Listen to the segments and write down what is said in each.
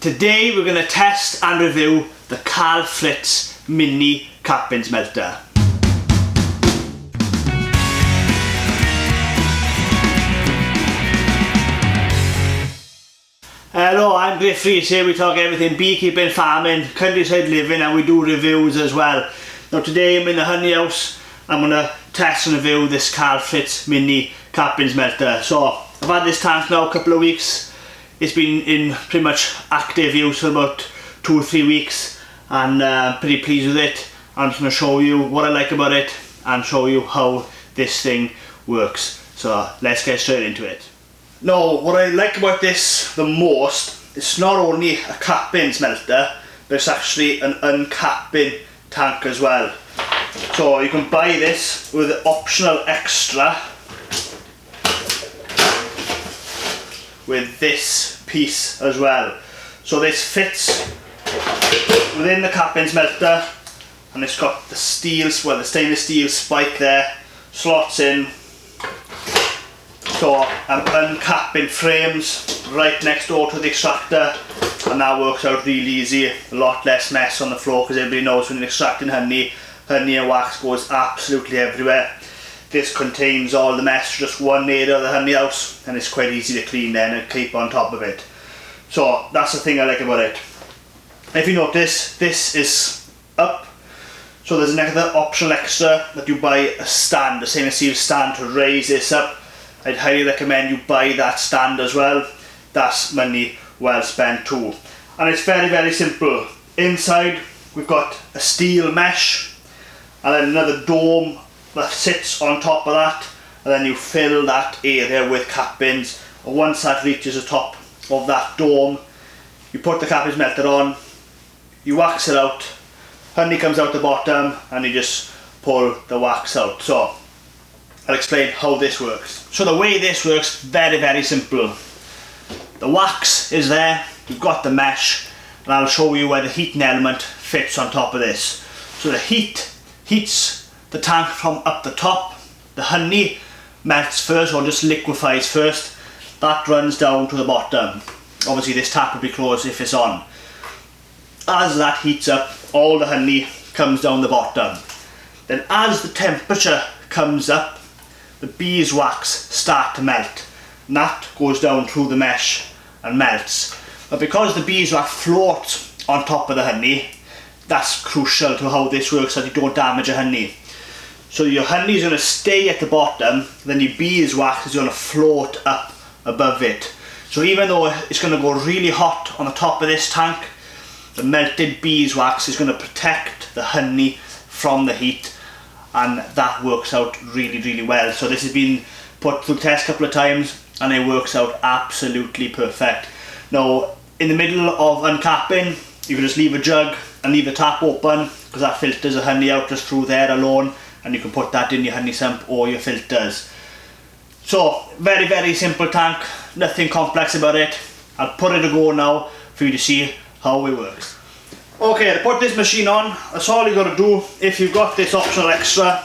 Today we're going to test and review the Carl Fritz mini cappings melter. Hello, I'm Carl Fritz here. We talk everything beekeeping, farming, countryside living, and we do reviews as well. Now today I'm in the honey house. I'm going to test and review this Carl Fritz mini cappings melter. So I've had this tank now a couple of weeks. It's been in pretty much active use for about 2 or 3 weeks, and pretty pleased with it. I'm just going to show you what I like about it and show you how this thing works. So let's get straight into it. Now, what I like about this the most, it's not only a cappings melter, but it's actually an uncapping tank as well. So you can buy this with an optional extra with this piece as well. So this fits within the cappings melter, and it's got the the stainless steel spike there, slots in. So I'm uncapping frames right next door to the extractor, and that works out really easy. A lot less mess on the floor, because everybody knows when you're extracting honey and wax goes absolutely everywhere. This contains all the mess, just one area of the honey house, and it's quite easy to clean then and keep on top of it. So that's the thing I like about it. If you notice, this is up, so there's another optional extra that you buy a stand, a stainless steel stand to raise this up. I'd highly recommend you buy that stand as well. That's money well spent too. And it's very, very simple. Inside we've got a steel mesh and then another dome that sits on top of that, and then you fill that area with cappings. And once that reaches the top of that dome, you put the cappings melter on, you wax it out, honey comes out the bottom, and you just pull the wax out. So I'll explain how this works. So the way this works, very, very simple. The wax is there, you've got the mesh, and I'll show you where the heating element fits on top of this. So the heat heats the tank from up the top. The honey melts first, or just liquefies first. That runs down to the bottom. Obviously this tap will be closed if it's on. As that heats up, all the honey comes down the bottom. Then as the temperature comes up, the beeswax start to melt, and that goes down through the mesh and melts. But because the beeswax floats on top of the honey, that's crucial to how this works, so that you don't damage your honey. So your honey is going to stay at the bottom, then your beeswax is going to float up above it. So even though it's going to go really hot on the top of this tank, the melted beeswax is going to protect the honey from the heat, and that works out really, really well. So this has been put through test a couple of times, and it works out absolutely perfect. Now, in the middle of uncapping, you can just leave a jug and leave the tap open, because that filters the honey out just through there alone, and you can put that in your honey sump or your filters. So very, very simple tank, nothing complex about it. I'll put it to go now for you to see how it works. Okay, to put this machine on, that's all you got to do. If you've got this optional extra,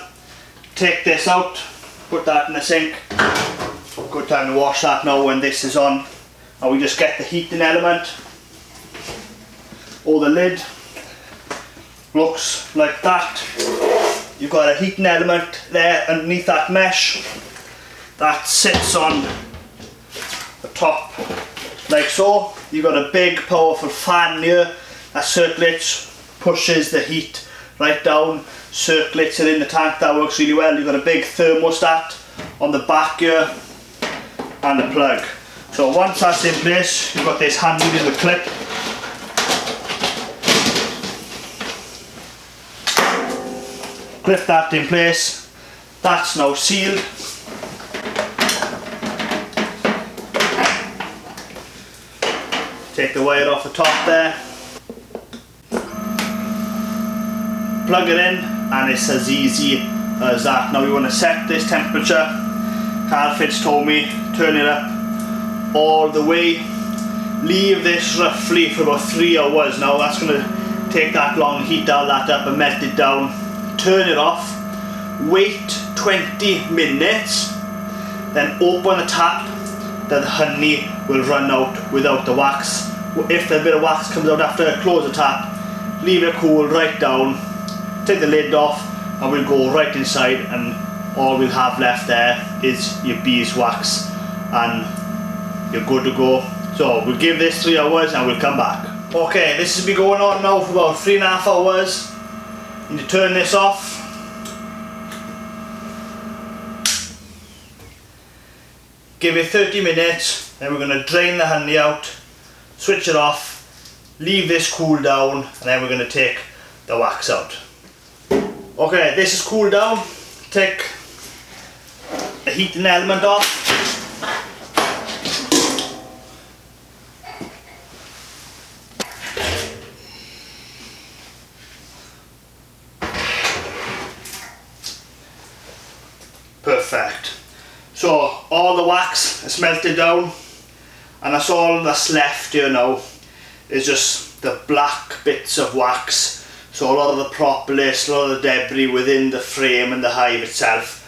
take this out, put that in the sink. Good time to wash that now when this is on. And we just get the heating element, or the lid. Looks like that. You've got a heating element there underneath that mesh that sits on the top like so. You've got a big powerful fan here that circulates, pushes the heat right down, circulates it in the tank. That works really well. You've got a big thermostat on the back here and a plug. So once that's in place, you've got this handy little clip. Clip that in place. That's now sealed. Take the wire off the top there. Plug it in, and it's as easy as that. Now we want to set this temperature. Carl Fritz told me turn it up all the way. Leave this roughly for about 3 hours. Now that's going to take that long, heat all that up and melt it down. Turn it off, wait 20 minutes, then open the tap. Then the honey will run out without the wax if the bit of wax comes out after I close the tap, leave it cool right down, take the lid off, and we'll go right inside, and all we'll have left there is your beeswax and you're good to go. So we'll give this 3 hours and we'll come back. Okay, this has been going on now for about 3.5 hours. You need to turn this off. Give it 30 minutes, then we're going to drain the honey out, switch it off, leave this cool down, and then we're going to take the wax out. Okay, this is cooled down. Take the heating element off. Perfect. So all the wax is melted down, and that's all that's left here now is just the black bits of wax. So a lot of the propolis, a lot of the debris within the frame and the hive itself,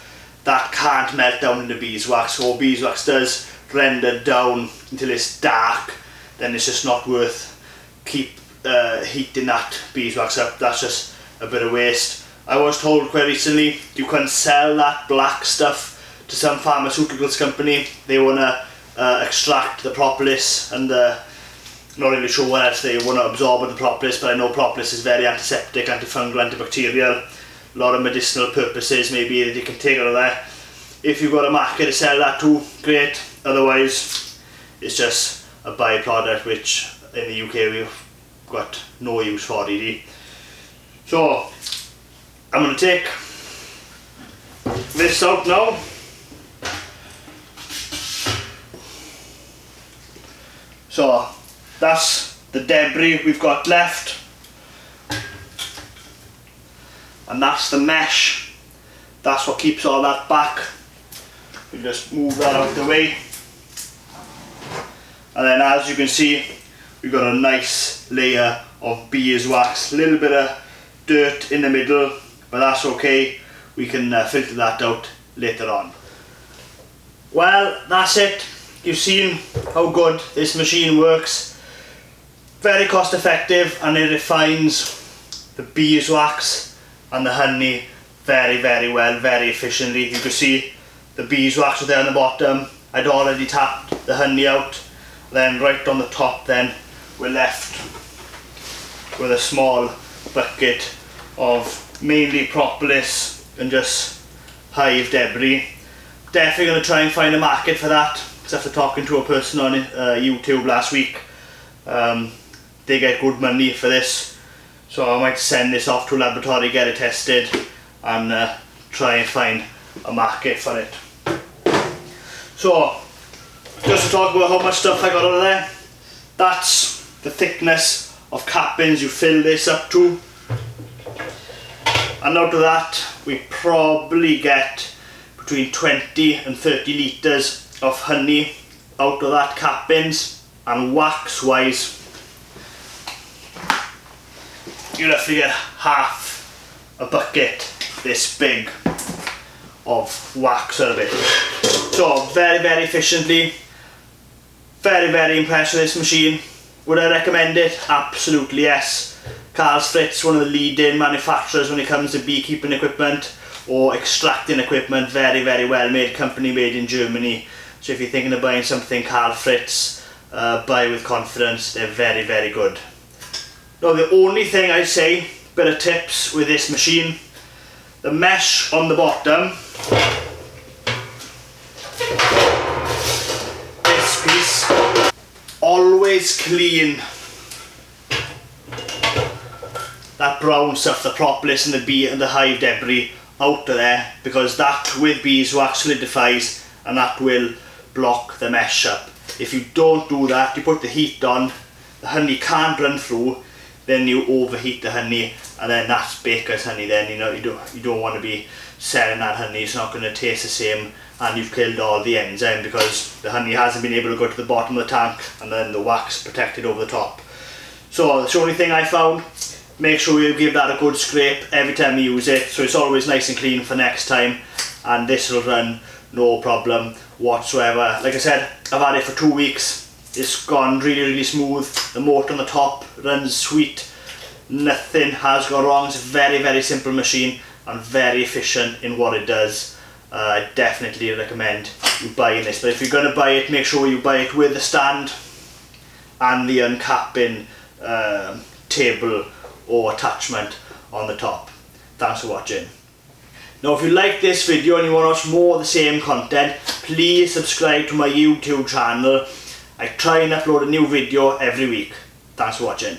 that can't melt down into beeswax. So beeswax does render down until it's dark, then it's just not worth heating that beeswax up. That's just a bit of waste. I was told quite recently you can sell that black stuff to some pharmaceuticals company. They want to extract the propolis and not really sure what else they want to absorb with the propolis, but I know propolis is very antiseptic, antifungal, antibacterial, a lot of medicinal purposes maybe that you can take out of there. If you've got a market to sell that to, great. Otherwise it's just a byproduct which in the UK we've got no use for really. So I'm going to take this out now. So that's the debris we've got left, and that's the mesh. That's what keeps all that back. We just move that out of the way, and then as you can see we've got a nice layer of beeswax. A little bit of dirt in the middle, but that's okay. We can filter that out later on. Well, that's it. You've seen how good this machine works. Very cost effective, and it refines the beeswax and the honey very well, very efficiently. You can see the beeswax was there on the bottom. I'd already tapped the honey out. Then right on the top then we're left with a small bucket of mainly propolis and just hive debris. Definitely going to try and find a market for that. After talking to a person on YouTube last week, they get good money for this, so I might send this off to a laboratory, get it tested, and try and find a market for it. So just to talk about how much stuff I got out of there, that's the thickness of cappings you fill this up to, and out of that we probably get between 20 and 30 litres of honey out of that cappings, and wax wise you'll have to get half a bucket this big of wax out of it. So very efficiently, very impressed with this machine. Would I recommend it? Absolutely yes. Carl Fritz, one of the leading manufacturers when it comes to beekeeping equipment or extracting equipment. Very well made company, made in Germany. So if you're thinking of buying something Carl Fritz, buy with confidence. They're very good. Now the only thing I'd say, bit of tips with this machine, the mesh on the bottom, this piece, always clean that brown stuff, the propolis and the bee and the hive debris out of there, because that with beeswax solidifies and that will block the mesh up. If you don't do that, you put the heat on, the honey can't run through, then you overheat the honey, and then that's baker's honey. Then you don't want to be selling that honey. It's not going to taste the same, and you've killed all the enzyme because the honey hasn't been able to go to the bottom of the tank, and then the wax protected over the top. So that's the only thing I found. Make sure you give that a good scrape every time you use it, so it's always nice and clean for next time, and this will run no problem whatsoever. Like I said, I've had it for 2 weeks. It's gone really smooth. The motor on the top runs sweet. Nothing has gone wrong. It's a very simple machine and very efficient in what it does. I definitely recommend you buying this, but if you're going to buy it, make sure you buy it with the stand and the uncapping table or attachment on the top. Thanks for watching. Now if you like this video and you want to watch more of the same content, please subscribe to my YouTube channel. I try and upload a new video every week. Thanks for watching.